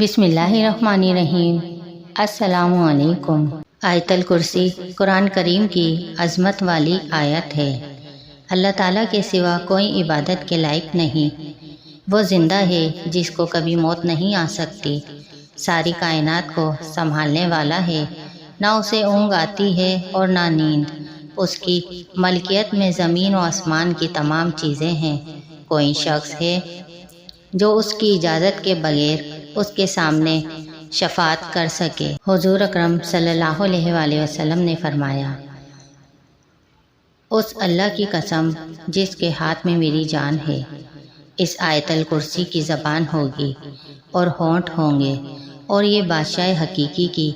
بسم اللہ الرحمن الرحیم۔ السلام علیکم۔ آیت الکرسی قرآن کریم کی عظمت والی آیت ہے۔ اللہ تعالیٰ کے سوا کوئی عبادت کے لائق نہیں۔ وہ زندہ ہے جس کو کبھی موت نہیں آ سکتی، ساری کائنات کو سنبھالنے والا ہے، نہ اسے اونگ آتی ہے اور نہ نیند۔ اس کی ملکیت میں زمین و آسمان کی تمام چیزیں ہیں۔ کوئی شخص ہے جو اس کی اجازت کے بغیر اس کے سامنے شفاعت کر سکے۔ حضور اکرم صلی اللہ علیہ وآلہ وسلم نے فرمایا، اس اللہ کی قسم جس کے ہاتھ میں میری جان ہے، اس آیت الکرسی کی زبان ہوگی اور ہونٹ ہوں گے، اور یہ بادشاہ حقیقی کی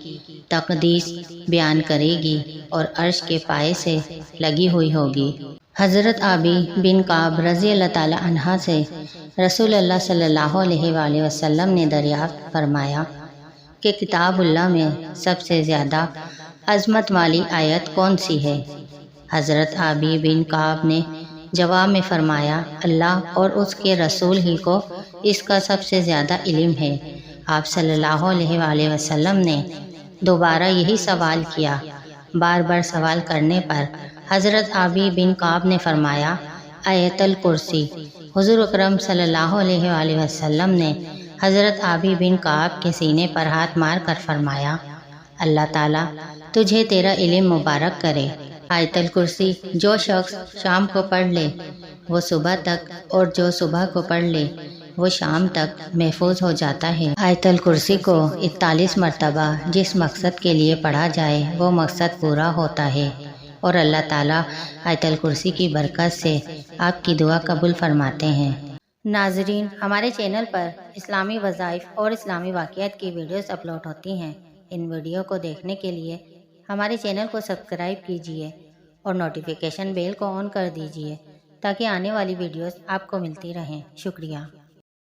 تقدیس بیان کرے گی اور عرش کے پائے سے لگی ہوئی ہوگی۔ حضرت ابی بن کعب رضی اللہ تعالی عنہ سے رسول اللہ صلی اللہ علیہ وآلہ وسلم نے دریافت فرمایا کہ کتاب اللہ میں سب سے زیادہ عظمت والی آیت کون سی ہے؟ حضرت ابی بن کعب نے جواب میں فرمایا، اللہ اور اس کے رسول ہی کو اس کا سب سے زیادہ علم ہے۔ آپ صلی اللہ علیہ وآلہ وسلم نے دوبارہ یہی سوال کیا۔ بار بار سوال کرنے پر حضرت ابی بن کعب نے فرمایا، آیت الکرسی۔ حضور اکرم صلی اللہ علیہ وآلہ وسلم نے حضرت ابی بن کعب کے سینے پر ہاتھ مار کر فرمایا، اللہ تعالیٰ تجھے تیرا علم مبارک کرے۔ آیت الکرسی جو شخص شام کو پڑھ لے وہ صبح تک، اور جو صبح کو پڑھ لے وہ شام تک محفوظ ہو جاتا ہے۔ آیت الکرسی کو 41 مرتبہ جس مقصد کے لیے پڑھا جائے وہ مقصد پورا ہوتا ہے، اور اللہ تعالیٰ آیت الکرسی کی برکت سے آپ کی دعا قبول فرماتے ہیں۔ ناظرین، ہمارے چینل پر اسلامی وظائف اور اسلامی واقعات کی ویڈیوز اپلوڈ ہوتی ہیں۔ ان ویڈیو کو دیکھنے کے لیے ہمارے چینل کو سبسکرائب کیجیے اور نوٹیفیکیشن بیل کو آن کر دیجیے تاکہ آنے والی ویڈیوز آپ کو ملتی رہیں۔ شکریہ۔